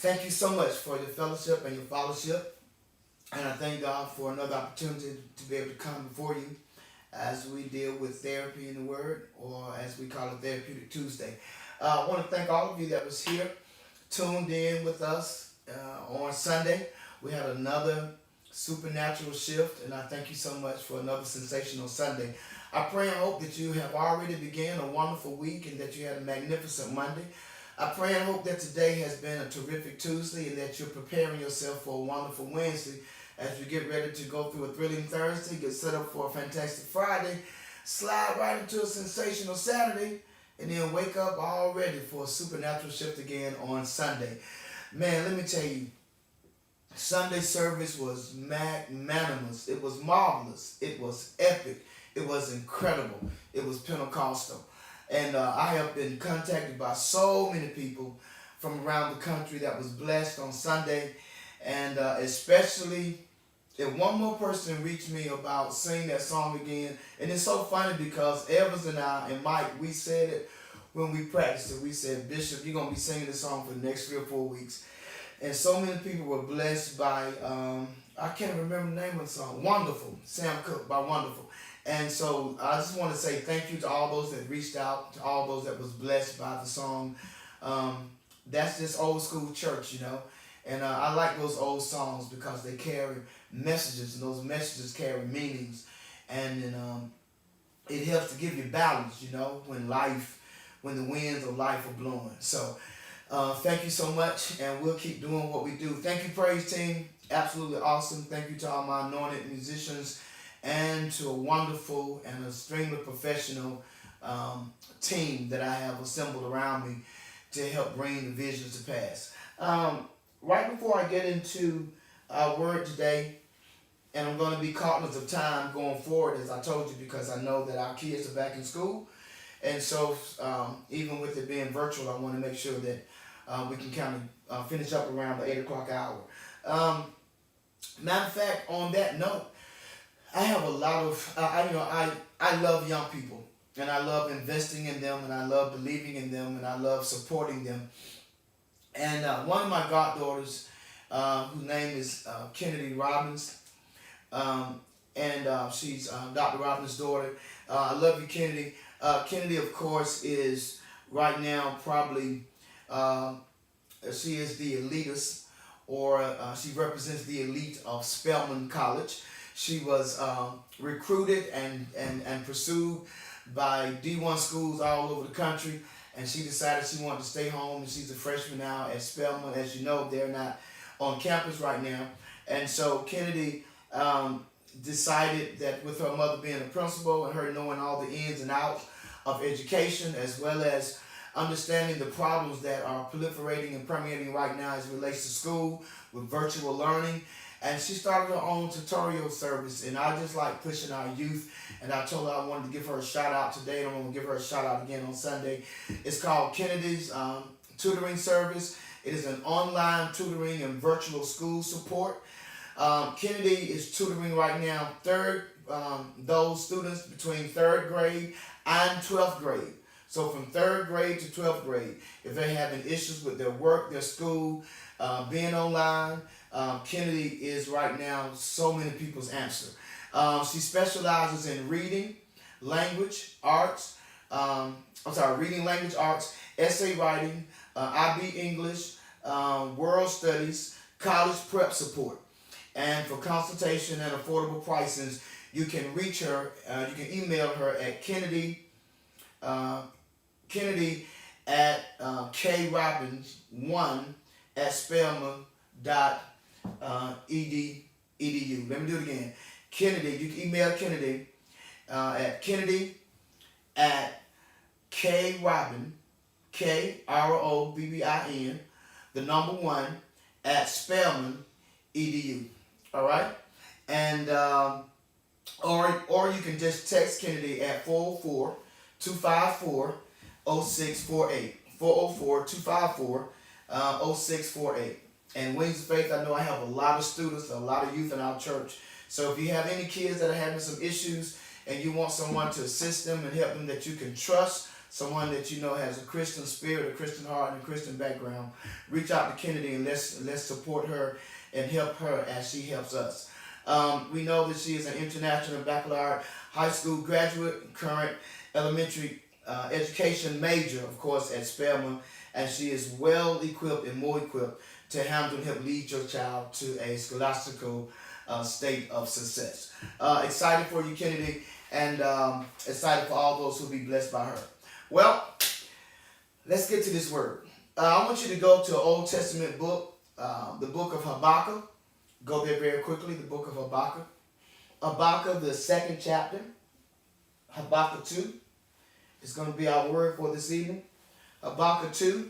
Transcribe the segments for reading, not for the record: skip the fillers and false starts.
Thank you so much for your fellowship and your fellowship. And I thank God for another opportunity to be able to come before you as we deal with therapy in the Word, or as we call it, Therapeutic Tuesday. I want to thank all of you that was here, tuned in with us on Sunday. We had another supernatural shift, and I thank you so much for another sensational Sunday. I pray and hope that you have already began a wonderful week and that you had a magnificent Monday. I pray and hope that today has been a terrific Tuesday and that you're preparing yourself for a wonderful Wednesday as we get ready to go through a thrilling Thursday, get set up for a fantastic Friday, slide right into a sensational Saturday, and then wake up all ready for a supernatural shift again on Sunday. Man, let me tell you, Sunday service was magnanimous. It was marvelous. It was epic. It was incredible. It was Pentecostal. And I have been contacted by so many people from around the country that was blessed on Sunday. And especially if one more person reached me about singing that song again. And it's so funny because Evans and I and Mike, we said it when we practiced it. We said, Bishop, you're going to be singing this song for the next 3 or 4 weeks. And so many people were blessed by, I can't remember the name of the song, Wonderful, Sam Cooke by Wonderful. And so I just want to say thank you to all those that reached out, to all those that was blessed by the song. That's just old school church, you know. And I like those old songs because they carry messages, and those messages carry meanings. And then, it helps to give you balance, you know, when the winds of life are blowing. So thank you so much, and we'll keep doing what we do. Thank you, praise team. Absolutely awesome. Thank you to all my anointed musicians and to a wonderful and extremely professional team that I have assembled around me to help bring the visions to pass. Right before I get into our word today, and I'm going to be cognizant of time going forward, as I told you, because I know that our kids are back in school. And so even with it being virtual, I want to make sure that we can kind of finish up around the 8 o'clock hour. Matter of fact, on that note, I have a lot of, I love young people, and I love investing in them, and I love believing in them, and I love supporting them. And one of my goddaughters, whose name is Kennedy Robbins, and she's Dr. Robbins' daughter. I love you, Kennedy. Kennedy, of course, is right now probably, she is the elitist, or she represents the elite of Spelman College. She was recruited and pursued by D1 schools all over the country, and she decided she wanted to stay home, and she's a freshman now at Spelman. As you know, they're not on campus right now. And so Kennedy decided that, with her mother being a principal and her knowing all the ins and outs of education, as well as understanding the problems that are proliferating and permeating right now as it relates to school with virtual learning. And she started her own tutorial service, and I just like pushing our youth. And I told her I wanted to give her a shout out today, and I'm going to give her a shout out again on Sunday. It's called Kennedy's Tutoring Service. It is an online tutoring and virtual school support. Kennedy is tutoring right now those students between 3rd grade and 12th grade. So from 3rd grade to 12th grade, if they're having issues with their work, their school, being online, Kennedy is right now so many people's answer. She specializes in reading, language, arts, reading, language, arts, essay writing, IB English, world studies, college prep support. And for consultation and affordable prices, you can reach her, you can email her at Kennedy at krobbins1 at spelman.edu. Let me do it again. Kennedy, you can email Kennedy at Kennedy at krobbin, Krobbin, the number 1 at spelman.edu. All right, and or you can just text Kennedy at 404-254-0648. 404-254-0648. And Wings of Faith, I know I have a lot of students, a lot of youth in our church. So if you have any kids that are having some issues and you want someone to assist them and help them that you can trust someone that you know has a Christian spirit, a Christian heart, and a Christian background, reach out to Kennedy and let's support her and help her as she helps us. We know that she is an international baccalaureate high school graduate, current elementary education major, of course, at Spelman, and she is well equipped and more equipped to handle and help lead your child to a scholastical state of success. Excited for you, Kennedy, and excited for all those who will be blessed by her. Well, let's get to this word. I want you to go to an Old Testament book, the book of Habakkuk. Go there very quickly, the book of Habakkuk. Habakkuk, the second chapter. Habakkuk 2 is going to be our word for this evening. Habakkuk 2,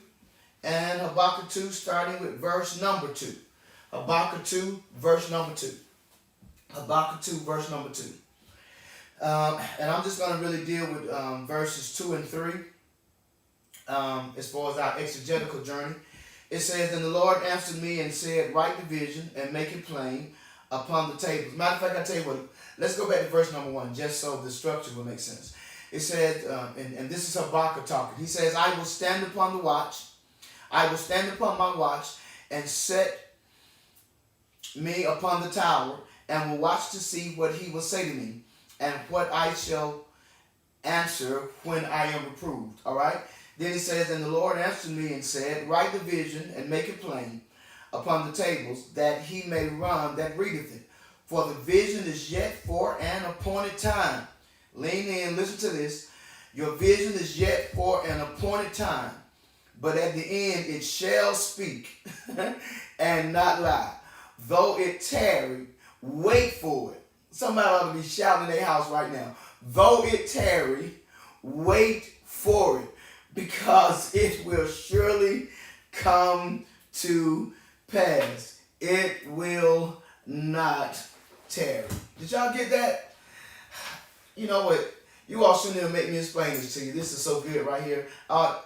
and Habakkuk 2 starting with verse number 2. Habakkuk 2, verse number 2. Habakkuk 2, verse number 2. And I'm just going to really deal with verses 2 and 3 as far as our exegetical journey. It says, "And the Lord answered me and said, write the vision and make it plain upon the tables." Matter of fact, I tell you what, let's go back to verse number 1, just so the structure will make sense. It said, and this is Habakkuk talking. He says, "I will stand upon the watch. I will stand upon my watch and set me upon the tower and will watch to see what he will say to me and what I shall answer when I am reproved." All right. Then he says, "And the Lord answered me and said, write the vision and make it plain upon the tables, that he may run that readeth it. For the vision is yet for an appointed time." Lean in, listen to this. "Your vision is yet for an appointed time, but at the end it shall speak and not lie. Though it tarry, wait for it." Somebody ought to be shouting in their house right now. "Though it tarry, wait for it, because it will surely come to pass. It will not tarry." Did y'all get that? You know what? You all shouldn't even make me explain this to you. This is so good right here. I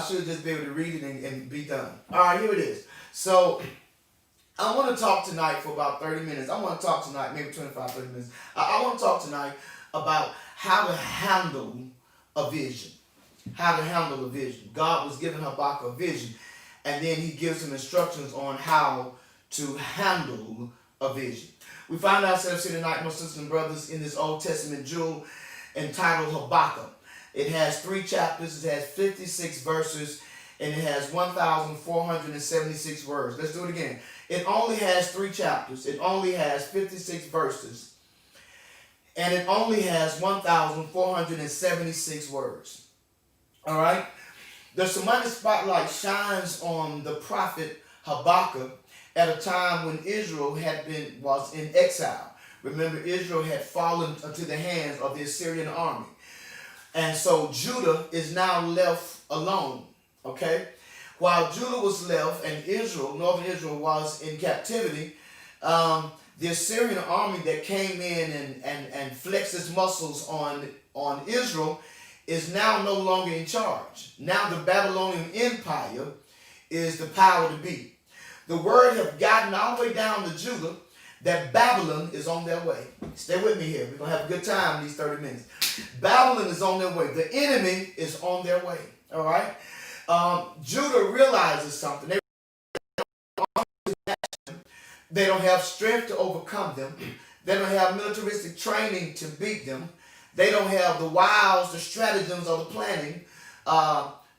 should just be able to read it and be done. All right, here it is. So I want to talk tonight for about 30 minutes. I want to talk tonight, maybe 25, 30 minutes. I want to talk tonight about how to handle a vision. How to handle a vision. God was giving Habakkuk a vision, and then he gives him instructions on how to handle a vision. We find ourselves here tonight, my sisters and brothers, in this Old Testament jewel entitled Habakkuk. It has 3 chapters, it has 56 verses, and it has 1,476 words. Let's do it again. It only has 3 chapters, it only has 56 verses, and it only has 1,476 words. All right? The Shemaiah spotlight shines on the prophet Habakkuk at a time when Israel was in exile. Remember, Israel had fallen into the hands of the Assyrian army. And so Judah is now left alone. Okay? While Judah was left and Israel, northern Israel, was in captivity, the Assyrian army that came in and flexed its muscles on Israel is now no longer in charge. Now the Babylonian Empire is the power to be. The word have gotten all the way down to Judah that Babylon is on their way. Stay with me here. We're going to have a good time these 30 minutes. Babylon is on their way. The enemy is on their way. All right? Judah realizes something. They don't have strength to overcome them. They don't have militaristic training to beat them. They don't have the wiles, the stratagems, or the planning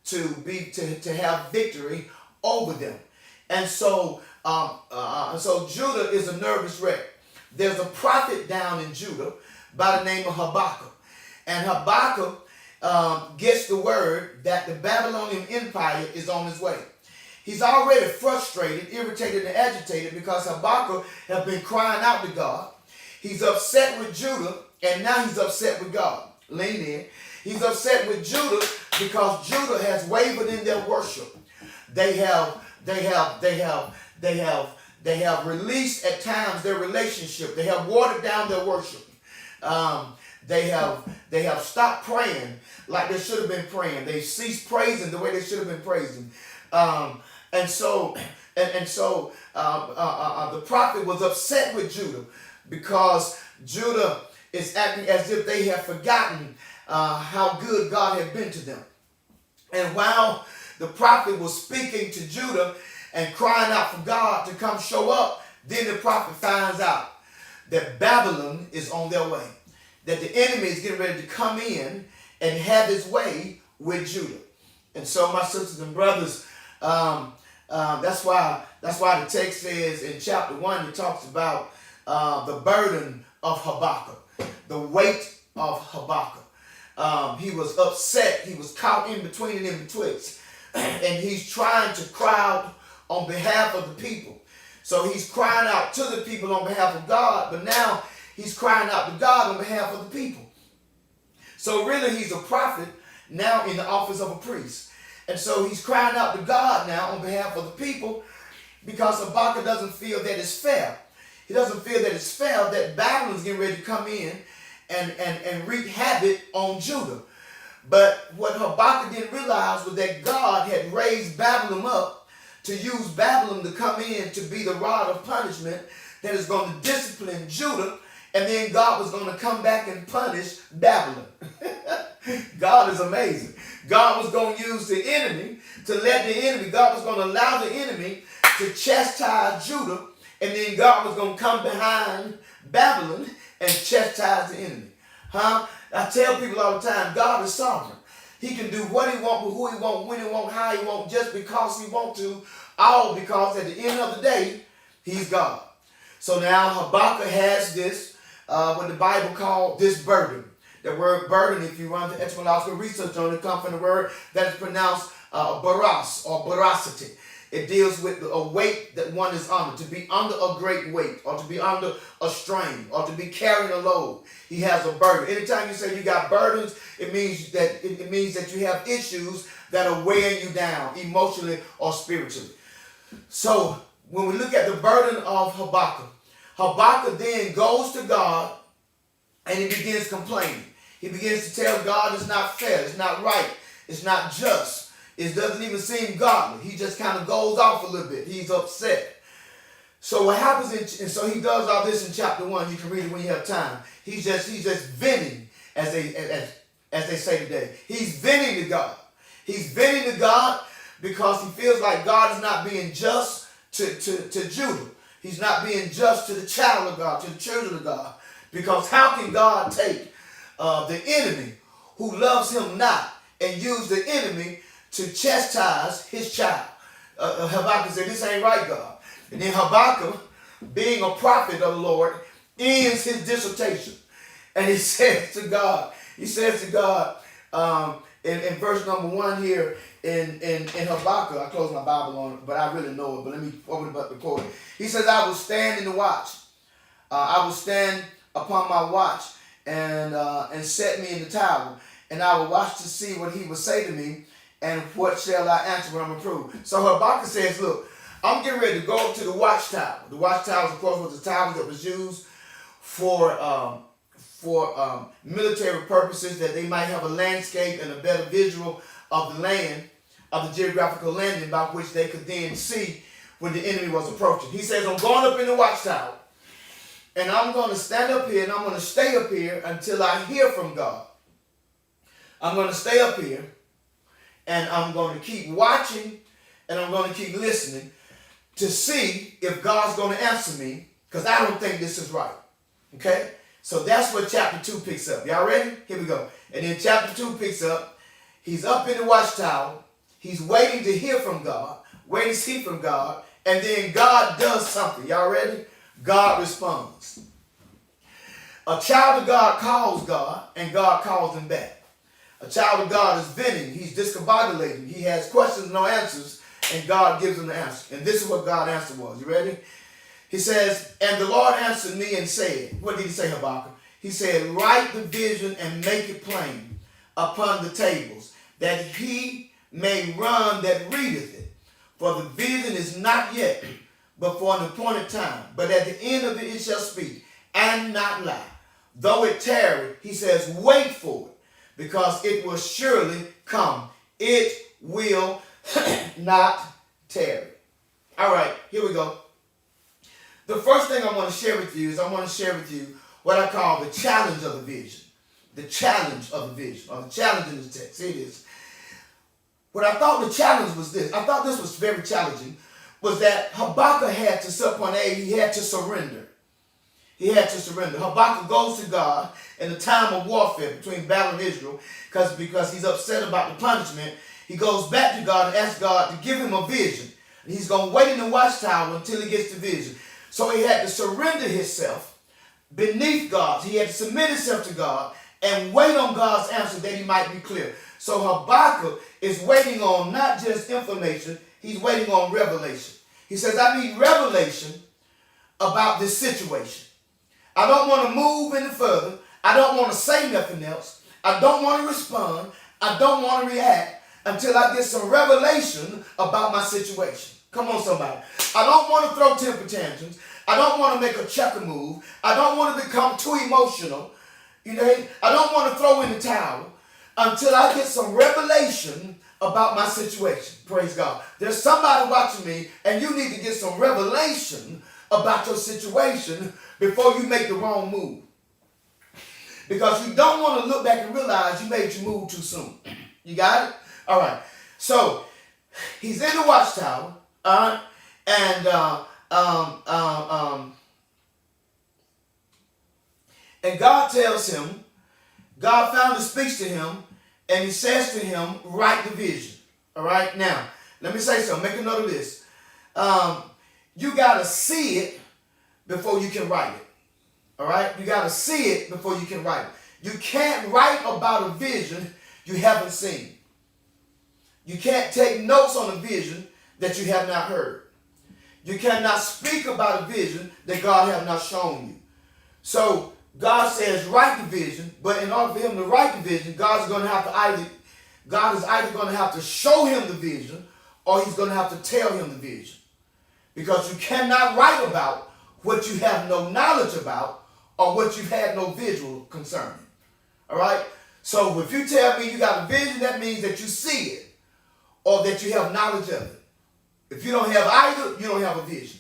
to have victory over them. And so Judah is a nervous wreck. There's a prophet down in Judah by the name of Habakkuk. And Habakkuk gets the word that the Babylonian Empire is on its way. He's already frustrated, irritated, and agitated because Habakkuk has been crying out to God. He's upset with Judah, and now he's upset with God. Lean in. He's upset with Judah because Judah has wavered in their worship. They have released at times their relationship. They have watered down their worship. They have stopped praying like they should have been praying. They ceased praising the way they should have been praising. And so the prophet was upset with Judah because Judah is acting as if they have forgotten how good God had been to them. And while the prophet was speaking to Judah and crying out for God to come show up, then the prophet finds out that Babylon is on their way, that the enemy is getting ready to come in and have his way with Judah. And so, my sisters and brothers, that's why the text says in chapter 1, it talks about the burden of Habakkuk, the weight of Habakkuk. He was upset. He was caught in between and in betwixt. And he's trying to cry out on behalf of the people. So he's crying out to the people on behalf of God, but now he's crying out to God on behalf of the people. So really he's a prophet now in the office of a priest. And so he's crying out to God now on behalf of the people because Habakkuk doesn't feel that it's fair. He doesn't feel that it's fair that Babylon's getting ready to come in and wreak havoc on Judah. But what Habakkuk didn't realize was that God had raised Babylon up to use Babylon to come in to be the rod of punishment that is going to discipline Judah, and then God was going to come back and punish Babylon. God is amazing. God was going to use the enemy to let the enemy, God was going to allow the enemy to chastise Judah, and then God was going to come behind Babylon and chastise the enemy. I tell people all the time, God is sovereign. He can do what he wants, who he wants, when he wants, how he wants, just because he wants to, all because at the end of the day, he's God. So now Habakkuk has this, what the Bible called this burden. The word burden, if you run the etymological research on it, comes from the word that is pronounced baros or barosity. It deals with a weight that one is under, to be under a great weight, or to be under a strain, or to be carrying a load. He has a burden. Anytime you say you got burdens, it means that you have issues that are weighing you down emotionally or spiritually. So when we look at the burden of Habakkuk, Habakkuk then goes to God and he begins complaining. He begins to tell God it's not fair, it's not right, it's not just. It doesn't even seem godly. He just kind of goes off a little bit. He's upset. So what happens, and so he does all this in chapter 1. You can read it when you have time. He's just venting, as they say today. He's venting to God. He's venting to God because he feels like God is not being just to Judah. He's not being just to the child of God, to the children of God. Because how can God take the enemy who loves him not and use the enemy to chastise his child? Habakkuk said, this ain't right, God. And then Habakkuk, being a prophet of the Lord, ends his dissertation. And he says to God, in verse number 1 here in Habakkuk, I closed my Bible on it, but I really know it, but let me open it up to quote it. He says, I will stand in the watch. I will stand upon my watch and set me in the tower, and I will watch to see what he will say to me, and what shall I answer when I'm approved. So Habakkuk says, look, I'm getting ready to go up to the watchtower. The watchtowers, of course, was the tower that was used for military purposes, that they might have a landscape and a better visual of the land, of the geographical landing by which they could then see when the enemy was approaching. He says, I'm going up in the watchtower, and I'm going to stand up here, and I'm going to stay up here until I hear from God. I'm going to stay up here, and I'm going to keep watching, and I'm going to keep listening to see if God's going to answer me, because I don't think this is right. Okay? So that's what chapter 2 picks up. Y'all ready? Here we go. And then chapter 2 picks up. He's up in the watchtower. He's waiting to hear from God, waiting to see from God, and then God does something. Y'all ready? God responds. A child of God calls God, and God calls him back. A child of God is venting. He's discombobulating. He has questions, no answers, and God gives him the answer. And this is what God's answer was. You ready? He says, and the Lord answered me and said, what did he say, Habakkuk? He said, write the vision and make it plain upon the tables, that he may run that readeth it. For the vision is not yet, but for an appointed time. But at the end of it shall speak, and not lie. Though it tarry, he says, wait for it, because it will surely come. It will not tarry. All right, here we go. The first thing I want to share with you is I want to share with you what I call the challenge of the vision. The challenge of the vision, or the challenge in the text. Here it is. what I thought the challenge was this. I thought this was very challenging, was that Habakkuk had to, some point A, he had to surrender. He had to surrender. Habakkuk goes to God in a time of warfare between Babylon and Israel because he's upset about the punishment. He goes back to God and asks God to give him a vision. And he's going to wait in the watchtower until he gets the vision. So he had to surrender himself beneath God. He had to submit himself to God and wait on God's answer that he might be clear. So Habakkuk is waiting on not just information, he's waiting on revelation. He says, I need revelation about this situation. I don't want to move any further. I don't want to say nothing else. I don't want to respond. I don't want to react until I get some revelation about my situation. Come on, somebody. I don't want to throw temper tantrums. I don't want to make a checker move. I don't want to become too emotional. You know, I don't want to throw in the towel until I get some revelation about my situation. Praise God. There's somebody watching me, and you need to get some revelation about your situation before you make the wrong move. Because you don't want to look back and realize you made your move too soon. You got it? All right. So he's in the watchtower, and God tells him, God found a speech to him, and he says to him, write the vision. All right. Now, let me say something. Make a note of this. You got to see it before you can write it. All right? You got to see it before you can write it. You can't write about a vision you haven't seen. You can't take notes on a vision that you have not heard. You cannot speak about a vision that God has not shown you. So God says write the vision, but in order for him to write the vision, God is either going to have to show him the vision, or he's going to have to tell him the vision. Because you cannot write about what you have no knowledge about or what you've had no visual concerning. All right? So if you tell me you got a vision, that means that you see it or that you have knowledge of it. If you don't have either, you don't have a vision.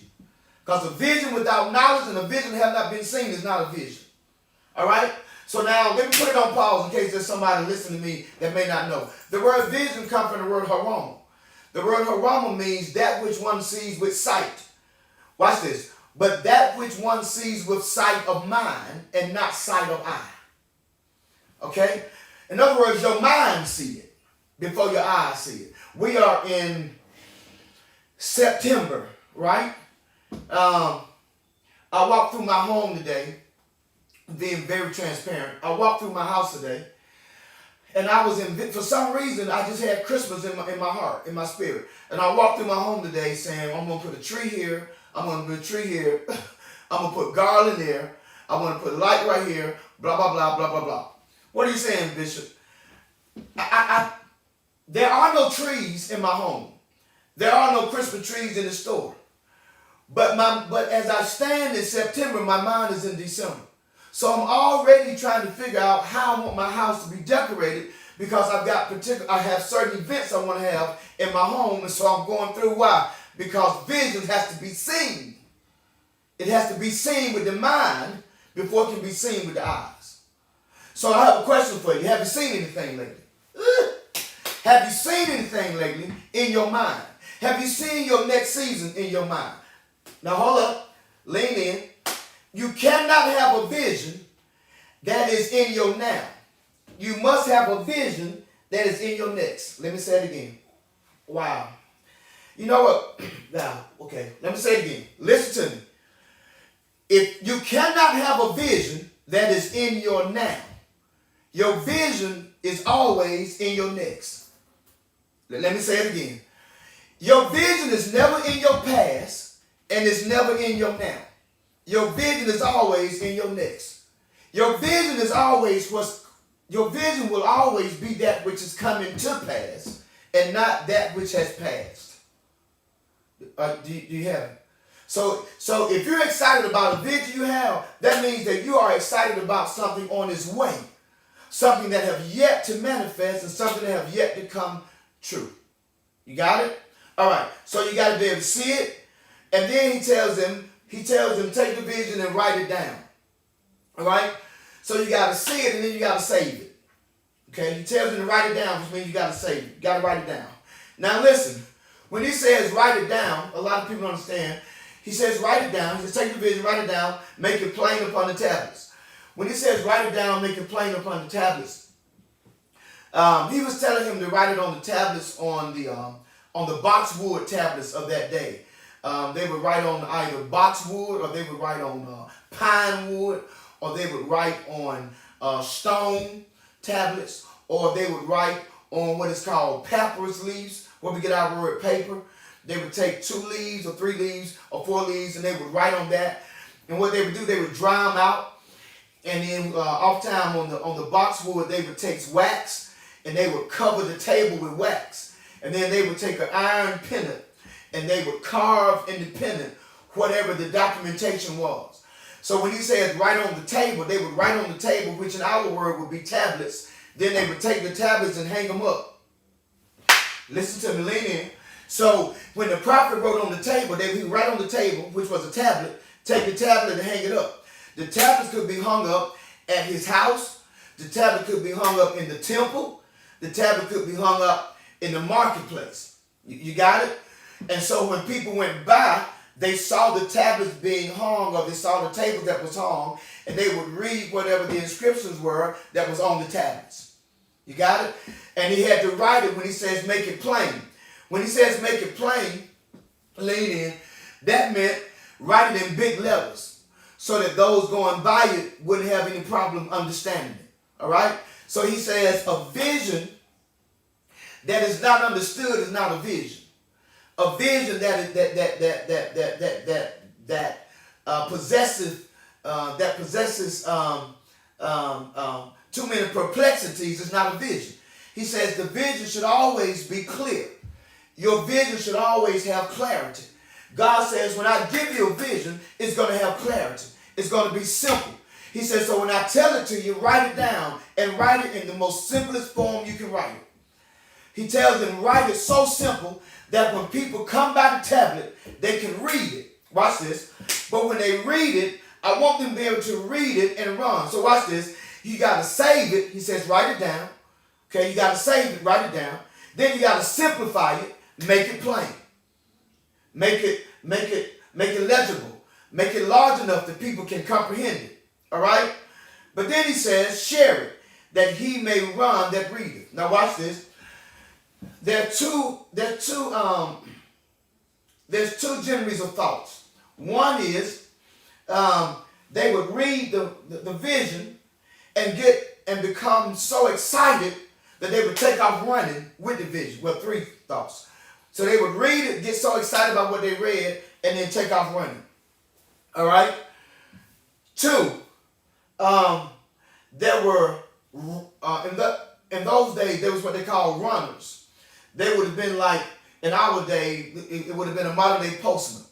Because a vision without knowledge and a vision that have not been seen is not a vision. All right? So now let me put it on pause in case there's somebody listening to me that may not know. The word vision comes from the word harama. The word harama means that which one sees with sight. Watch this. But that which one sees with sight of mind and not sight of eye. Okay? In other words, your mind see it before your eyes see it. We are in September, right? I walked through my home today, being very transparent. I walked through my house today, and I was for some reason, I just had Christmas in my heart, in my spirit. And I walked through my home today saying, I'm going to put a tree here. I'm going to put a tree here. I'm going to put garland there. I'm going to put light right here. Blah, blah, blah, blah, blah, blah. What are you saying, Bishop? There are no trees in my home. There are no Christmas trees in the store. But as I stand in September, my mind is in December. So I'm already trying to figure out how I want my house to be decorated because I have certain events I want to have in my home, and so I'm going through. Why? Because vision has to be seen. It has to be seen with the mind before it can be seen with the eyes. So I have a question for you. Have you seen anything lately? Have you seen anything lately in your mind? Have you seen your next season in your mind? Now hold up. Lean in. You cannot have a vision that is in your now. You must have a vision that is in your next. Let me say it again. Wow. You know what? Now, okay, let me say it again. Listen to me. If you cannot have a vision that is in your now, your vision is always in your next. Let me say it again. Your vision is never in your past and it's never in your now. Your vision is always in your next. Your vision will always be that which is coming to pass and not that which has passed. Do you have it? So if you're excited about a vision you have, that means that you are excited about something on its way. Something that have yet to manifest and something that have yet to come true. You got it? All right. So you got to be able to see it. And then he tells them, take the vision and write it down. All right? So you got to see it and then you got to save it. Okay? He tells them to write it down, which means you got to save it. You got to write it down. Now listen, when he says write it down, a lot of people don't understand. He says write it down. He says take the vision, write it down, make it plain upon the tablets. When he says write it down, make it plain upon the tablets, he was telling him to write it on the tablets on the boxwood tablets of that day. They would write on either boxwood, or they would write on pine wood, or they would write on stone tablets, or they would write on what is called papyrus leaves, where we get our word paper. They would take 2 leaves or 3 leaves or 4 leaves, and they would write on that. And what they would do, they would dry them out, and then oftentimes on the boxwood, they would take wax and they would cover the table with wax, and then they would take an iron pennant and they would carve in the pennant whatever the documentation was. So when he says write on the table, they would write on the table, which in our word would be tablets. Then they would take the tablets and hang them up. Listen to me, lean in. So when the prophet wrote on the table, they would write on the table, which was a tablet, take the tablet and hang it up. The tablets could be hung up at his house. The tablet could be hung up in the temple. The tablet could be hung up in the marketplace. You got it? And so when people went by, they saw the tablets being hung, or they saw the table that was hung, and they would read whatever the inscriptions were that was on the tablets. You got it? And he had to write it when he says make it plain. When he says make it plain, lean in, that meant write it in big letters so that those going by it wouldn't have any problem understanding it. All right? So he says a vision that is not understood is not a vision. A vision that possesses too many perplexities is not a vision. He says the vision should always be clear. Your vision should always have clarity. God says when I give you a vision, it's going to have clarity. It's going to be simple. He says, so when I tell it to you, write it down and write it in the most simplest form you can write it. He tells them, write it so simple that when people come by the tablet, they can read it. Watch this. But when they read it, I want them to be able to read it and run. So watch this. You got to save it. He says, write it down. Okay, you got to save it, write it down. Then you got to simplify it, make it plain. Make it legible. Make it large enough that people can comprehend it. All right? But then he says, share it, that he may run that readeth. Now watch this. There's two generations of thoughts. One is they would read the vision and become so excited that they would take off running with the vision. Well, 3 thoughts. So they would read it, get so excited about what they read, and then take off running. All right? 2, there were, in those days, there was what they call runners. They would have been like, in our day, it would have been a modern day postman.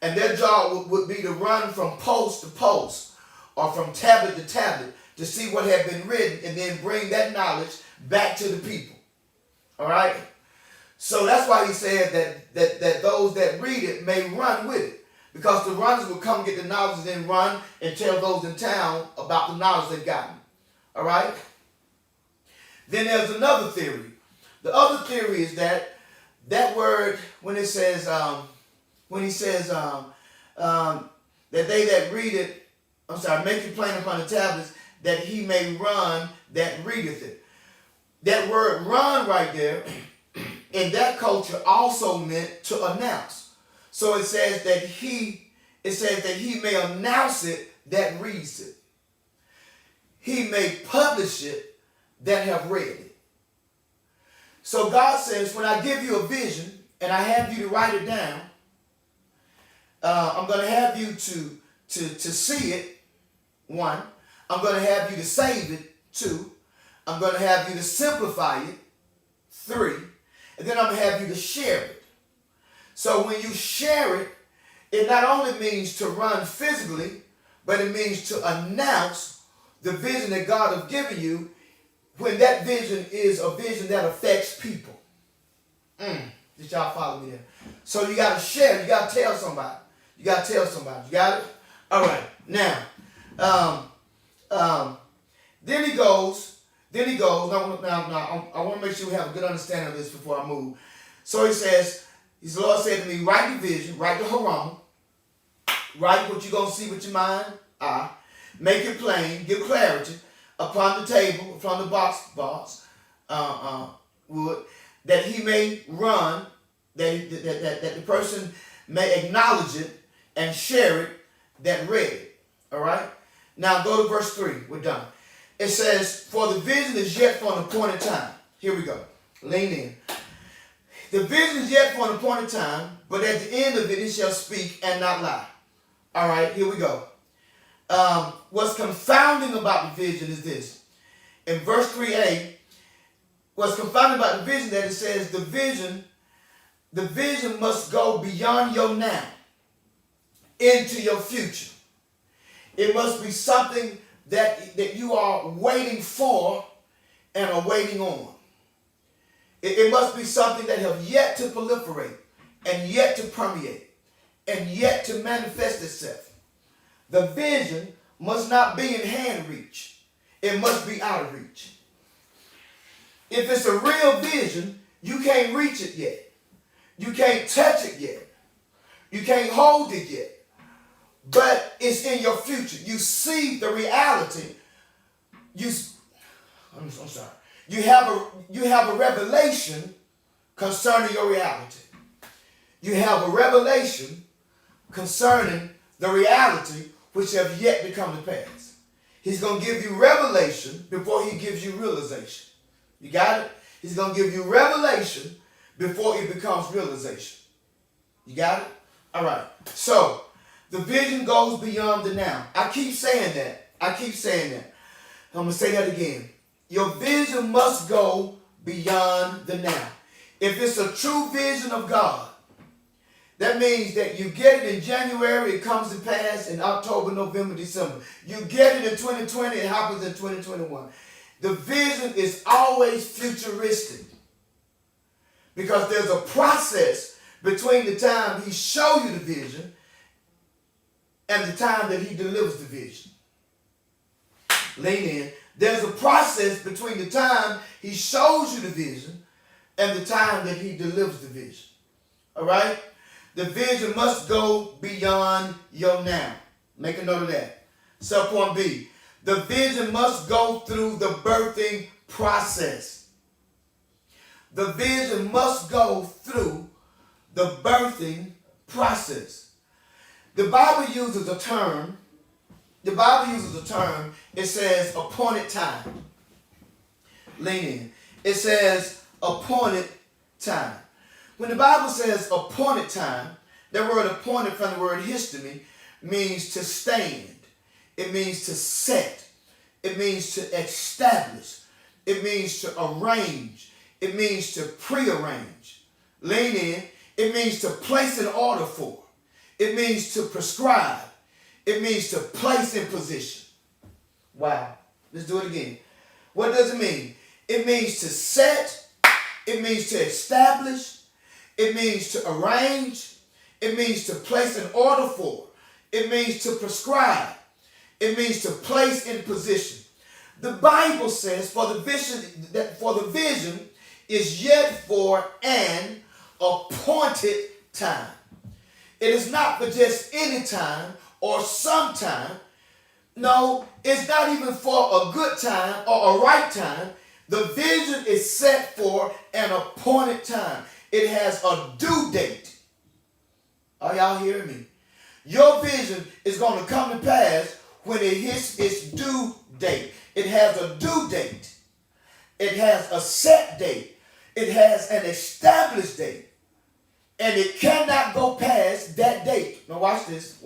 And their job would be to run from post to post, or from tablet to tablet, to see what had been written, and then bring that knowledge back to the people. All right? So that's why he said that those that read it may run with it. Because the runners will come get the knowledge and then run and tell those in town about the knowledge they've gotten. All right? Then there's another theory. The other theory is that word, when it says, when he says that they that read it, make it plain upon the tablets, that he may run that readeth it. That word run right there, in that culture also meant to announce. So it says that he may announce it that reads it. He may publish it that have read it. So God says, when I give you a vision and I have you to write it down, I'm going to have you to see it, 1. I'm going to have you to save it, 2. I'm going to have you to simplify it, 3. And then I'm going to have you to share it. So when you share it, it not only means to run physically, but it means to announce the vision that God has given you, when that vision is a vision that affects people. Did y'all follow me there? So you got to share. You got to tell somebody. You got to tell somebody. You got it? All right. Now, then he goes. Now, I want to make sure we have a good understanding of this before I move. So he says, the Lord said to me, write the vision, write the Haram, write what you're going to see with your mind, make it plain, give clarity upon the table, upon the box, wood, that he may run, that the person may acknowledge it and share it that read it. All right? Now go to verse 3. We're done. It says, for the vision is yet for an appointed time. Here we go. Lean in. The vision is yet for an appointed time, but at the end of it, it shall speak and not lie. All right, here we go. What's confounding about the vision is this. In verse 3a, what's confounding about the vision that it says the vision must go beyond your now into your future. It must be something that you are waiting for and are waiting on. It must be something that have yet to proliferate and yet to permeate and yet to manifest itself. The vision must not be in hand reach. It must be out of reach. If it's a real vision, you can't reach it yet. You can't touch it yet. You can't hold it yet. But it's in your future. You see the reality. I'm sorry. You have a revelation concerning your reality. You have a revelation concerning the reality which have yet to come to pass. He's going to give you revelation before he gives you realization. You got it? He's going to give you revelation before it becomes realization. You got it? All right. So, the vision goes beyond the now. I keep saying that. I'm going to say that again. Your vision must go beyond the now. If it's a true vision of God, that means that you get it in January, it comes to pass in October, November, December. You get it in 2020, it happens in 2021. The vision is always futuristic because there's a process between the time he shows you the vision and the time that he delivers the vision. Lean in. There's a process between the time he shows you the vision and the time that he delivers the vision. All right? The vision must go beyond your now. Make a note of that. Subpoint B. The vision must go through the birthing process. The vision must go through the birthing process. The Bible uses a term. It says appointed time. Lean in. It says appointed time. When the Bible says appointed time, that word appointed from the word histemi means to stand. It means to set. It means to establish. It means to arrange. It means to prearrange. Lean in. It means to place in order for. It means to prescribe. It means to place in position. Wow. Let's do it again. What does it mean? It means to set. It means to establish. It means to arrange. It means to place an order for. It means to prescribe. It means to place in position. The Bible says for the vision is yet for an appointed time. It is not for just any time or some time. No, it's not even for a good time or a right time. The vision is set for an appointed time. It has a due date. Are y'all hearing me? Your vision is going to come to pass when it hits its due date. It has a due date. It has a set date. It has an established date. And it cannot go past that date. Now watch this.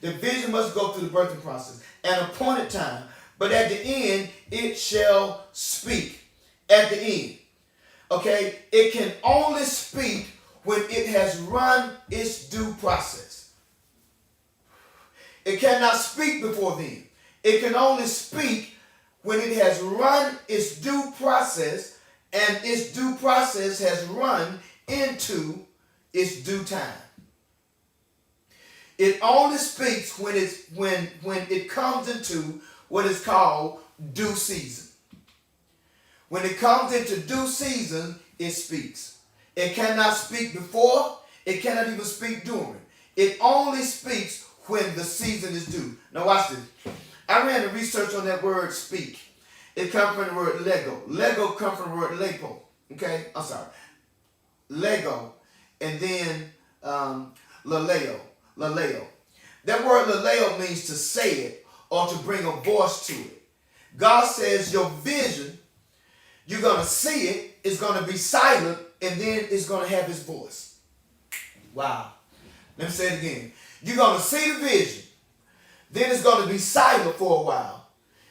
The vision must go through the birthing process. An appointed time. But at the end, it shall speak. At the end. Okay? It can only speak when it has run its due process. It cannot speak before then. It can only speak when it has run its due process, and its due process has run into its due time. It only speaks when it comes into what is called due season. When it comes into due season, it speaks. It cannot speak before. It cannot even speak during. It only speaks when the season is due. Now watch this. I ran the research on that word speak. It comes from the word Lego. Lego comes from the word Lepo. Okay? I'm sorry. Lego. And then laleo. Laleo. That word laleo means to say it or to bring a voice to it. God says your vision, you're going to see it, it's going to be silent, and then it's going to have his voice. Wow. Let me say it again. You're going to see the vision, then it's going to be silent for a while,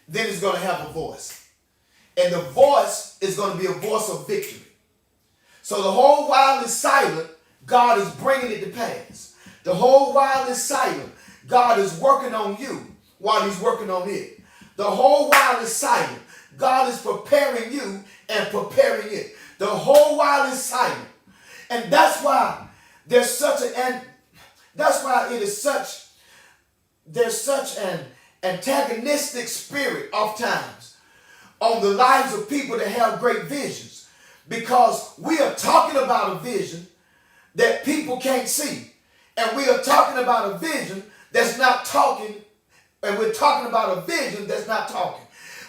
then it's going to have a voice. And the voice is going to be a voice of victory. So the whole while it's silent, God is bringing it to pass. The whole while it's silent, God is working on you while he's working on it. The whole while it's silent, God is preparing you and preparing it. The whole while it's silent. And that's why there's such an antagonistic spirit oftentimes on the lives of people that have great visions, because we are talking about a vision that people can't see, and we are talking about a vision that's not talking, and we're talking about a vision that's not talking.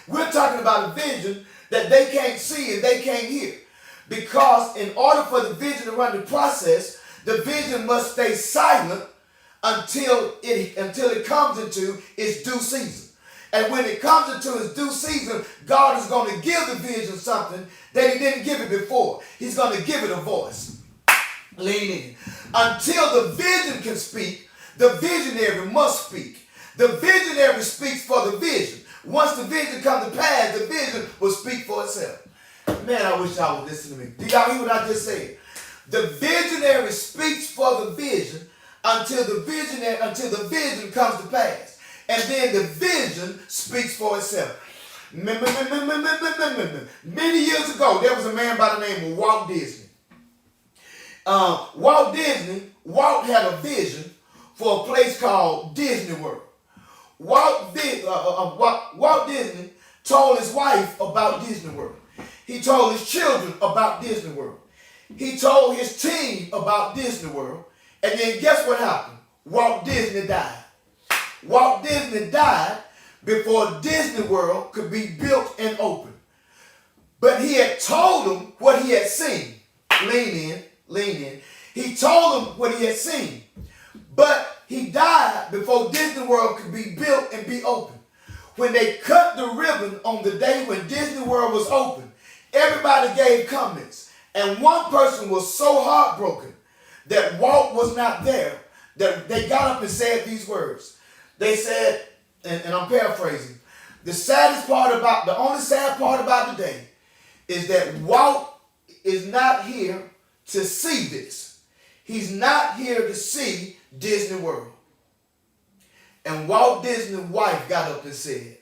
We're talking about a vision that they can't see and they can't hear, because in order for the vision to run the process, the vision must stay silent until it comes into its due season. And when it comes into its due season, God is going to give the vision something that he didn't give it before. He's going to give it a voice. Lean in. Until the vision can speak, the visionary must speak. The visionary speaks for the vision. Once the vision comes to pass, the vision will speak for itself. Man, I wish y'all would listen to me. Do y'all hear what I just said? The visionary speaks for the vision until the vision comes to pass. And then the vision speaks for itself. Many years ago, there was a man by the name of Walt Disney. Walt had a vision for a place called Disney World. Walt Disney told his wife about Disney World. He told his children about Disney World. He told his team about Disney World. And then guess what happened? Walt Disney died. Walt Disney died before Disney World could be built and opened. But he had told them what he had seen. Lean in. He told them what he had seen. But he died before Disney World could be built and be open. When they cut the ribbon on the day when Disney World was open, everybody gave comments. And one person was so heartbroken that Walt was not there, that they got up and said these words. They said, and I'm paraphrasing, the only sad part about the day is that Walt is not here to see this. He's not here to see Disney World. And Walt Disney's wife got up and said,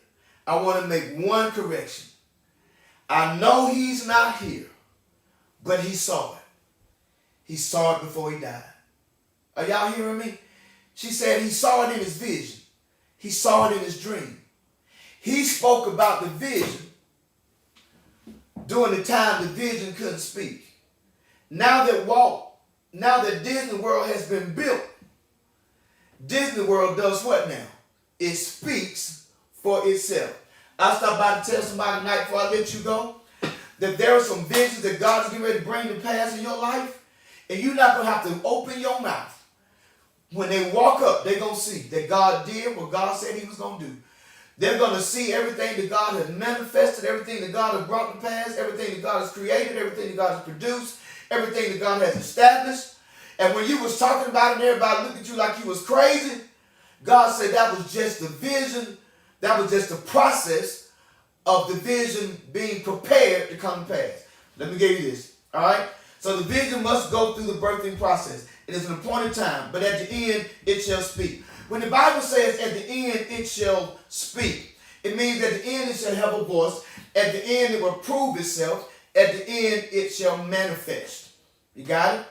I want to make one correction. I know he's not here, but he saw it. He saw it before he died. Are y'all hearing me? She said he saw it in his vision. He saw it in his dream. He spoke about the vision during the time the vision couldn't speak. Now that Disney World has been built, Disney World does what now? It speaks for itself. I stopped by to tell somebody tonight before I let you go that there are some visions that God is getting ready to bring to pass in your life, and you're not going to have to open your mouth. When they walk up, they're going to see that God did what God said he was going to do. They're going to see everything that God has manifested, everything that God has brought to pass, everything that God has created, everything that God has produced, everything that God has established. And when you was talking about it and everybody looked at you like you was crazy, God said that was just the vision, that was just the process of the vision being prepared to come to pass. Let me give you this, all right? So the vision must go through the birthing process. It is an appointed time, but at the end it shall speak. When the Bible says at the end it shall speak, it means at the end it shall have a voice. At the end it will prove itself. At the end it shall manifest. You got it?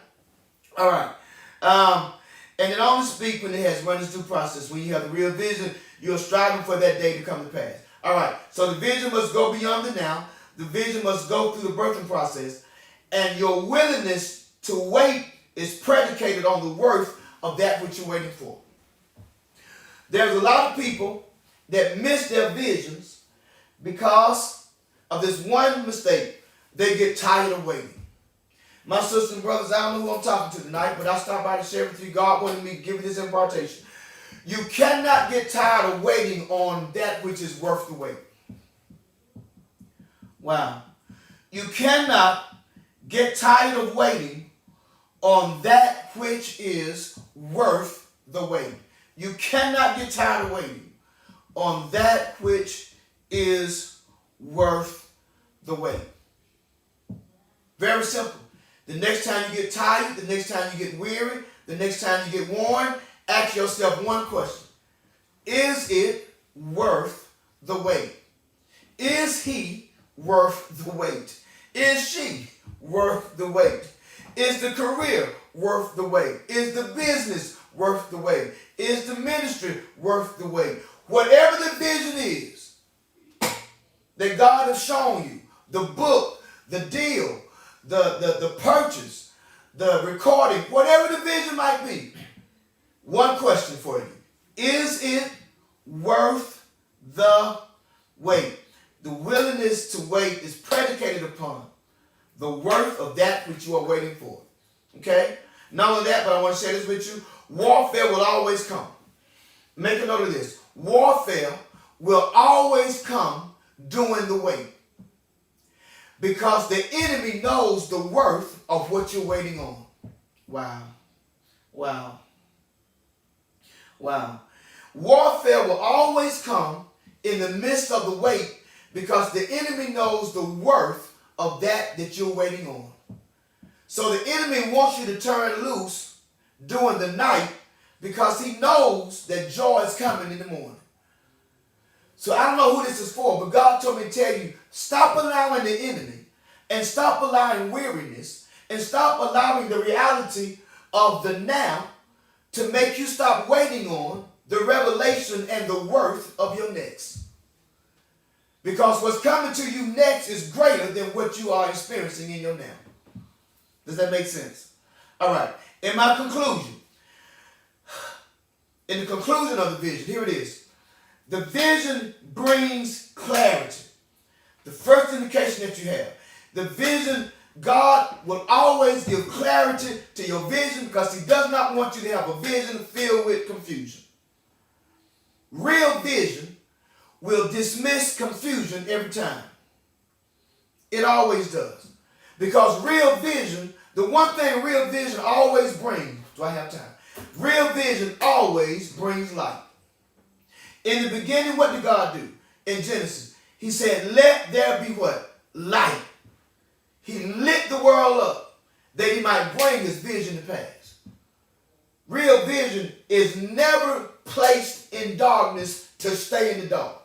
All right. And it only speaks when it has run its due process. When you have the real vision, you're striving for that day to come to pass. All right. So the vision must go beyond the now. The vision must go through the birthing process. And your willingness to wait is predicated on the worth of that which you're waiting for. There's a lot of people that miss their visions because of this one mistake. They get tired of waiting. My sisters and brothers, I don't know who I'm talking to tonight, but I stopped by to share with you. God wanted me to give you this impartation. You cannot get tired of waiting on that which is worth the wait. Wow. You cannot get tired of waiting on that which is worth the wait. You cannot get tired of waiting on that which is worth the wait. Very simple. The next time you get tired, the next time you get weary, the next time you get worn, ask yourself one question. Is it worth the wait? Is he worth the wait? Is she worth the wait? Is the career worth the wait? Is the business worth the wait? Is the ministry worth the wait? Whatever the vision is that God has shown you, the book, the deal, the purchase, the recording, whatever the vision might be, one question for you. Is it worth the wait? The willingness to wait is predicated upon the worth of that which you are waiting for. Okay? Not only that, but I want to share this with you. Warfare will always come. Make a note of this. Warfare will always come during the wait. Because the enemy knows the worth of what you're waiting on. Wow. Wow. Wow. Warfare will always come in the midst of the wait because the enemy knows the worth of that you're waiting on. So the enemy wants you to turn loose during the night because he knows that joy is coming in the morning. So I don't know who this is for, but God told me to tell you, stop allowing the enemy and stop allowing weariness and stop allowing the reality of the now to make you stop waiting on the revelation and the worth of your next. Because what's coming to you next is greater than what you are experiencing in your now. Does that make sense? All right. In my conclusion, in the conclusion of the vision, here it is. The vision brings clarity. The first indication that you have. The vision, God will always give clarity to your vision because he does not want you to have a vision filled with confusion. Real vision will dismiss confusion every time. It always does. Because real vision, the one thing real vision always brings, do I have time? Real vision always brings light. In the beginning, what did God do? In Genesis, he said, let there be what? Light. He lit the world up that he might bring his vision to pass. Real vision is never placed in darkness to stay in the dark.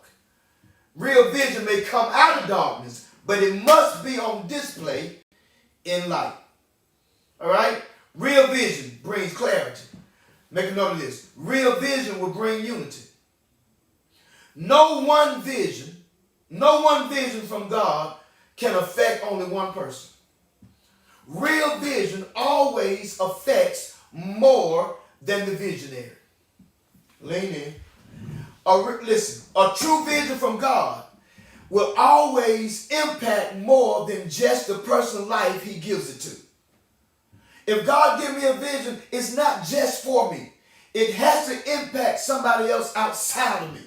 Real vision may come out of darkness, but it must be on display in light. All right? Real vision brings clarity. Make a note of this. Real vision will bring unity. No one vision from God can affect only one person. Real vision always affects more than the visionary. Lean in. Listen, a true vision from God will always impact more than just the person's life he gives it to. If God gives me a vision, it's not just for me. It has to impact somebody else outside of me.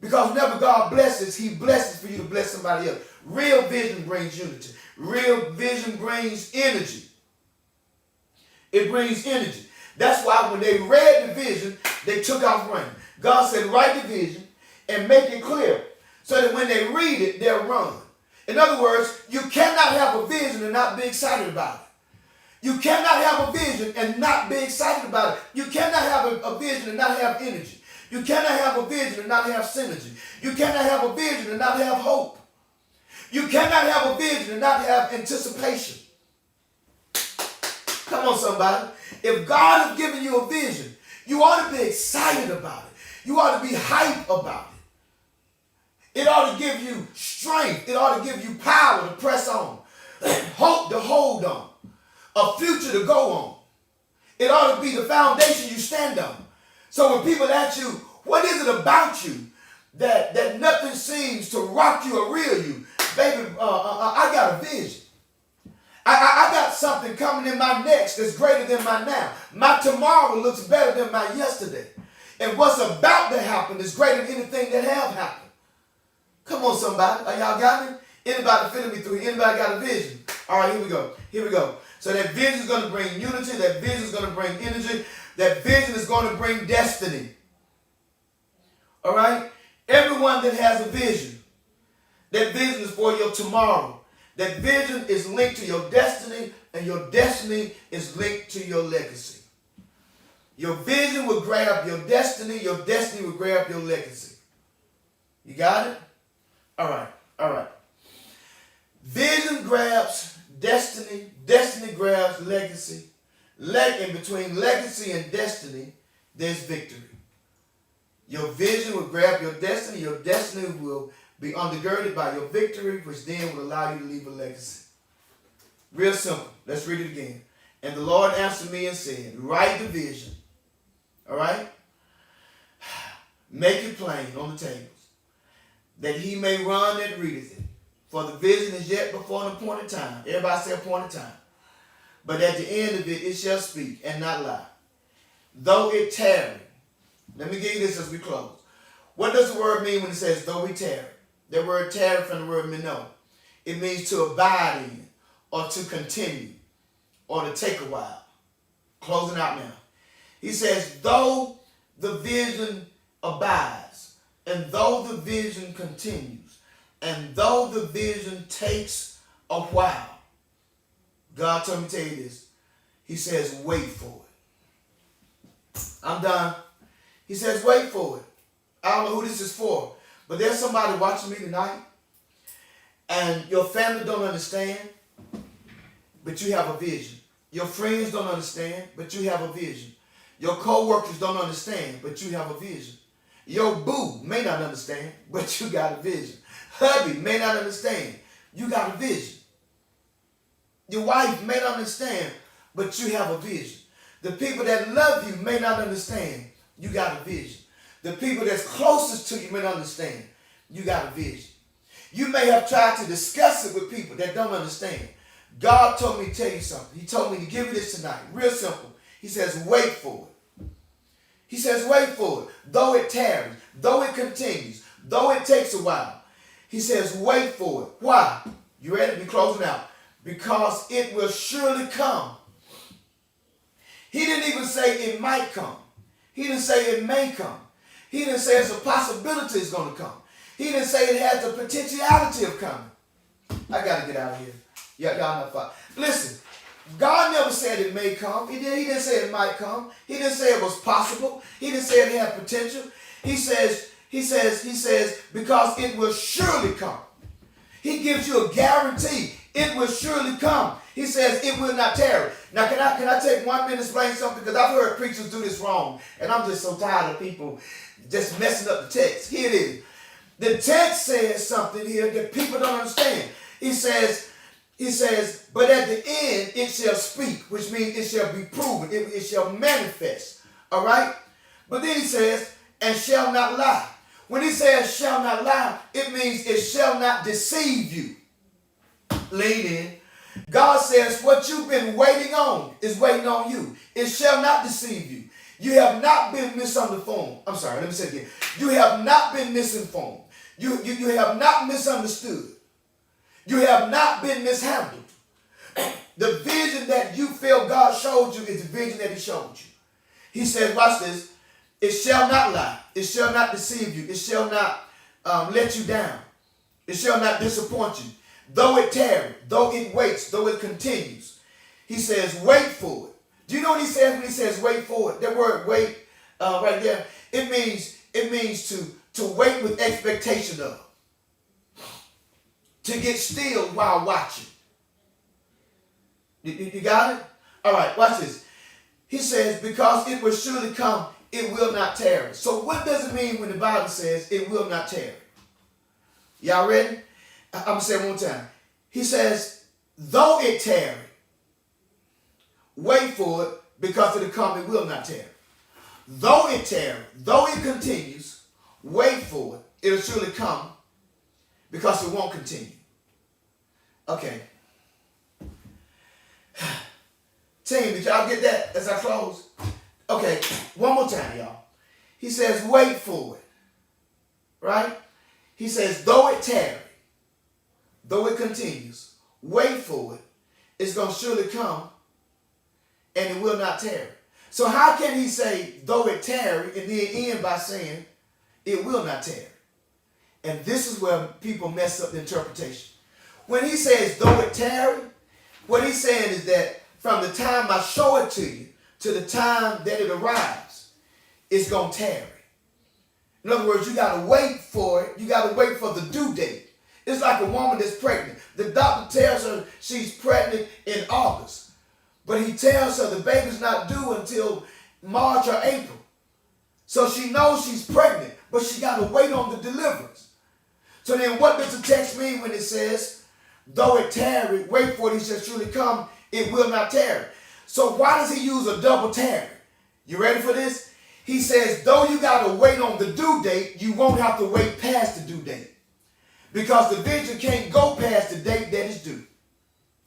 Because whenever God blesses, he blesses for you to bless somebody else. Real vision brings unity. Real vision brings energy. It brings energy. That's why when they read the vision, they took off running. God said, write the vision and make it clear so that when they read it, they'll run. In other words, you cannot have a vision and not be excited about it. You cannot have a vision and not be excited about it. You cannot have a vision and not have energy. You cannot have a vision and not have synergy. You cannot have a vision and not have hope. You cannot have a vision and not have anticipation. Come on, somebody. If God has given you a vision, you ought to be excited about it. You ought to be hyped about it. It ought to give you strength. It ought to give you power to press on. hope to hold on, a future to go on. It ought to be the foundation you stand on. So when people ask you, what is it about you that nothing seems to rock you or reel you? Baby, I got a vision. I got something coming in my next that's greater than my now. My tomorrow looks better than my yesterday. And what's about to happen is greater than anything that have happened. Come on, somebody. Are y'all got me? Anybody feeling me through? Anybody got a vision? All right, here we go. Here we go. So that vision is going to bring unity. That vision is going to bring energy. That vision is going to bring destiny. All right? Everyone that has a vision, that vision is for your tomorrow. That vision is linked to your destiny, and your destiny is linked to your legacy. Your vision will grab your destiny will grab your legacy. You got it? All right, all right. Vision grabs destiny, destiny grabs legacy. In between legacy and destiny, there's victory. Your vision will grab your destiny will be undergirded by your victory, which then will allow you to leave a legacy. Real simple. Let's read it again. And the Lord answered me and said, write the vision. All right? Make it plain on the tables, that he may run that readeth it. For the vision is yet before an appointed time. Everybody say appointed time. But at the end of it shall speak and not lie. Though it tarry. Let me give you this as we close. What does the word mean when it says, though we tarry? The word tarry from the word minnow. It means to abide in, or to continue, or to take a while. Closing out now. He says, though the vision abides, and though the vision continues, and though the vision takes a while, God told me to tell you this. He says, wait for it. I'm done. He says, wait for it. I don't know who this is for, but there's somebody watching me tonight, and your family don't understand, but you have a vision. Your friends don't understand, but you have a vision. Your co-workers don't understand, but you have a vision. Your boo may not understand, but you got a vision. Hubby may not understand, you got a vision. Your wife may not understand, but you have a vision. The people that love you may not understand, you got a vision. The people that's closest to you may not understand, you got a vision. You may have tried to discuss it with people that don't understand. God told me to tell you something. He told me to give you this tonight. Real simple. He says, wait for it. He says, wait for it. Though it tarries, though it continues, though it takes a while. He says, wait for it. Why? You ready? We're closing out. Because it will surely come. He didn't even say it might come. He didn't say it may come. He didn't say it's a possibility it's going to come. He didn't say it has the potentiality of coming. I got to get out of here. Y'all not fine. Listen, God never said it may come. He didn't say it might come. He didn't say it was possible. He didn't say it had potential. He says, because it will surely come. He gives you a guarantee. It will surely come. He says it will not tarry. Now, can I take 1 minute to explain something? Because I've heard preachers do this wrong. And I'm just so tired of people just messing up the text. Here it is. The text says something here that people don't understand. He says, but at the end it shall speak, which means it shall be proven. It shall manifest. All right? But then he says, and shall not lie. When he says shall not lie, it means it shall not deceive you. Lean in. God says what you've been waiting on is waiting on you. It shall not deceive you. You have not been misunderstood. I'm sorry, let me say it again. You have not been misinformed. You have not misunderstood. You have not been mishandled. The vision that you feel God showed you is the vision that he showed you. He said, watch this. It shall not lie. It shall not deceive you. It shall not let you down. It shall not disappoint you. Though it tarry, though it waits, though it continues. He says, wait for it. Do you know what he says when he says wait for it? That word wait right there, it means to wait with expectation of. To get still while watching. You got it? All right, watch this. He says, because it will surely come, it will not tarry. So what does it mean when the Bible says it will not tarry? Y'all ready? I'm going to say it one time. He says, though it tarry, wait for it, because it'll come, it will not tarry. Though it tarry, though it continues, wait for it, it'll surely come, because it won't continue. Okay. Team, did y'all get that as I close? Okay, one more time, y'all. He says, wait for it. Right? He says, though it tarry, though it continues, wait for it. It's going to surely come, and it will not tarry. So how can he say, though it tarry, and then end by saying, it will not tarry? And this is where people mess up the interpretation. When he says, though it tarry, what he's saying is that from the time I show it to you to the time that it arrives, it's going to tarry. In other words, you got to wait for it. You got to wait for the due date. It's like a woman that's pregnant. The doctor tells her she's pregnant in August, but he tells her the baby's not due until March or April. So she knows she's pregnant, but she got to wait on the deliverance. So then what does the text mean when it says, though it tarry, wait for it, he shall surely come, it will not tarry? So why does he use a double tarry? You ready for this? He says, though you got to wait on the due date, you won't have to wait past the due date. Because the vision can't go past the date that it's due.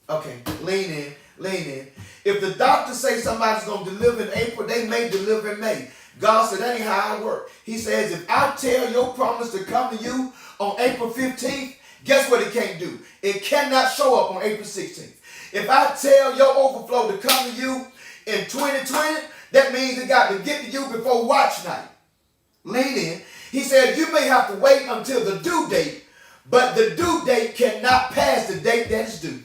Okay, lean in, lean in. If the doctor say somebody's going to deliver in April, they may deliver in May. God said, that ain't how I work. He says, if I tell your promise to come to you on April 15th, guess what it can't do? It cannot show up on April 16th. If I tell your overflow to come to you in 2020, that means it got to get to you before watch night. Lean in. He said, you may have to wait until the due date, but the due date cannot pass the date that is due.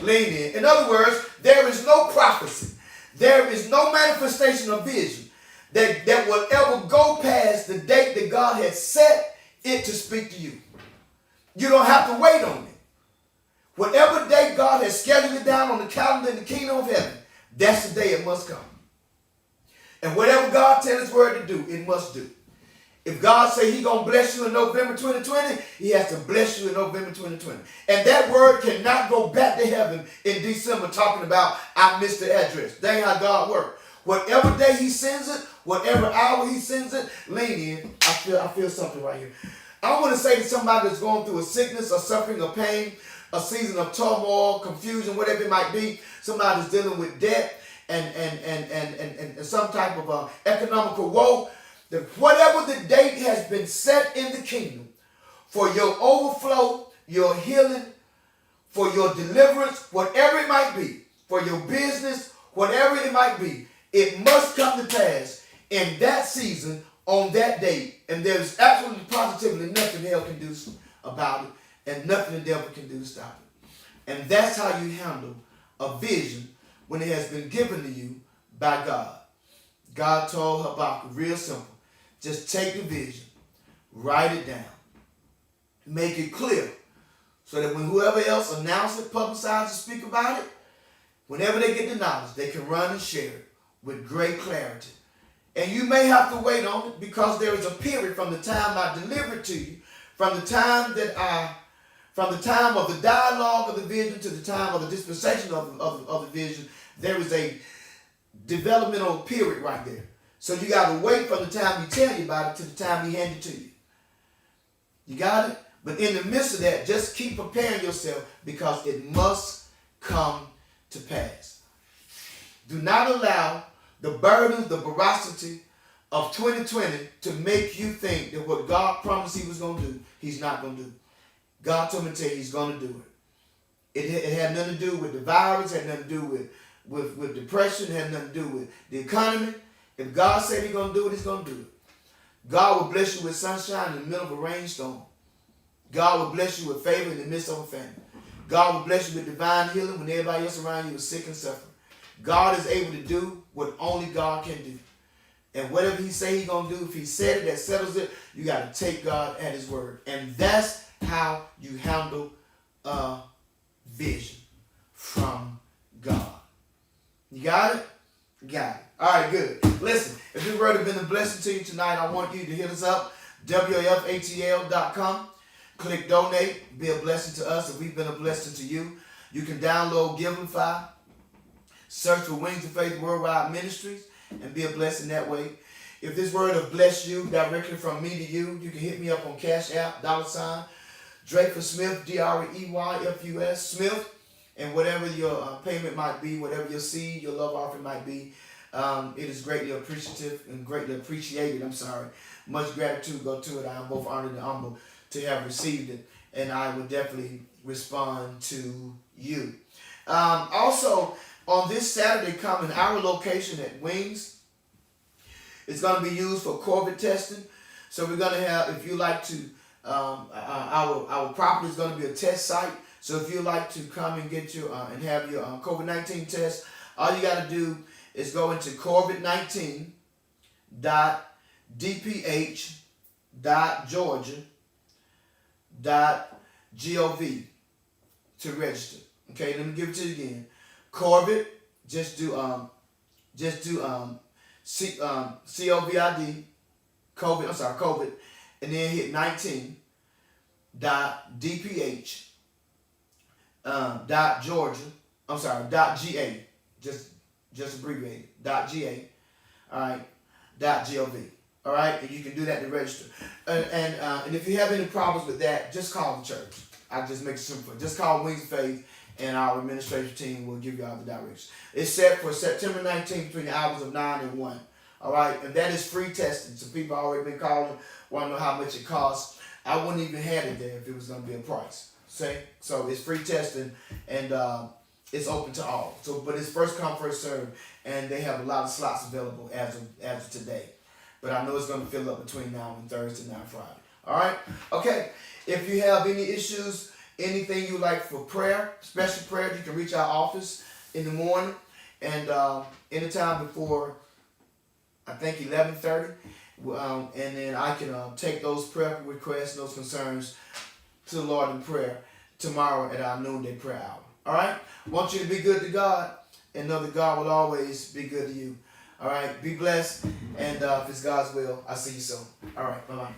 Lean in. In other words, there is no prophecy. There is no manifestation of vision that will ever go past the date that God has set it to speak to you. You don't have to wait on it. Whatever day God has scheduled it down on the calendar in the kingdom of heaven, that's the day it must come. And whatever God tells his word to do, it must do. If God say he's going to bless you in November 2020, he has to bless you in November 2020. And that word cannot go back to heaven in December talking about, I missed the address. That ain't how God works. Whatever day he sends it, whatever hour he sends it, lean in. I feel something right here. I want to say to somebody that's going through a sickness or suffering or pain, a season of turmoil, confusion, whatever it might be, somebody that's dealing with debt and some type of economical woe, that whatever the date has been set in the kingdom for your overflow, your healing, for your deliverance, whatever it might be, for your business, whatever it might be, it must come to pass in that season, on that date. And there's absolutely positively nothing hell can do about it, and nothing the devil can do to stop it. And that's how you handle a vision when it has been given to you by God. God told Habakkuk, real simple, just take the vision, write it down, make it clear, so that when whoever else announces it, publicizes, speak about it, whenever they get the knowledge, they can run and share it with great clarity. And you may have to wait on it, because there is a period from the time I deliver it to you, from the time of the dialogue of the vision to the time of the dispensation of the vision, there is a developmental period right there. So you got to wait from the time he tell you about it to the time he hand it to you. You got it? But in the midst of that, just keep preparing yourself, because it must come to pass. Do not allow the burdens, the veracity of 2020 to make you think that what God promised he was going to do, he's not going to do. God told me to tell you he's going to do it. It had nothing to do with the virus, had nothing to do with depression, had nothing to do with the economy. If God said he's going to do it, he's going to do it. God will bless you with sunshine in the middle of a rainstorm. God will bless you with favor in the midst of a famine. God will bless you with divine healing when everybody else around you is sick and suffering. God is able to do what only God can do. And whatever he say he's going to do, if he said it, that settles it. You got to take God at his word. And that's how you handle a vision from God. You got it? Got it. All right, good. Listen, if this word has been a blessing to you tonight, I want you to hit us up, WAFATL.com. Click donate. Be a blessing to us if we've been a blessing to you. You can download Giveify, search for Wings of Faith Worldwide Ministries, and be a blessing that way. If this word has blessed you directly from me to you, you can hit me up on Cash App, $ Dreyfus Smith, Dreyfus Smith, and whatever your payment might be, whatever your seed, your love offering might be, it is greatly appreciative and greatly appreciated. Much gratitude go to it. I am both honored and humbled to have received it, and I will definitely respond to you. Also, on this Saturday coming, our location at Wings is going to be used for COVID testing. So we're going to have, if you like to, our property is going to be a test site. So if you like to come and get your and have your COVID-19 test, all you got to do is go into covid19.dph.georgia.gov to register. Okay, let me give it to you again. COVID, just do COVID, and then hit 19.dph.georgia. Just abbreviated. .ga. All right. .gov. All right, and you can do that to register. And if you have any problems with that, just call the church. I just make it simple. Just call Wings of Faith, and our administrative team will give you all the directions. It's set for September 19th between the hours of 9 and 1. All right, and that is free testing. So people already been calling, want to know how much it costs. I wouldn't even have it there if it was going to be a price. See? So it's free testing, and it's open to all. So, but it's first come, first serve, and they have a lot of slots available as of today. But I know it's going to fill up between now and Thursday, now and Friday. All right? Okay. If you have any issues, anything you like for prayer, special prayer, you can reach our office in the morning and anytime before, I think, 11:30. And then I can take those prayer requests, those concerns to the Lord in prayer tomorrow at our noonday prayer hour. All right? I want you to be good to God and know that God will always be good to you. All right? Be blessed. And if it's God's will, I'll see you soon. All right. Bye-bye.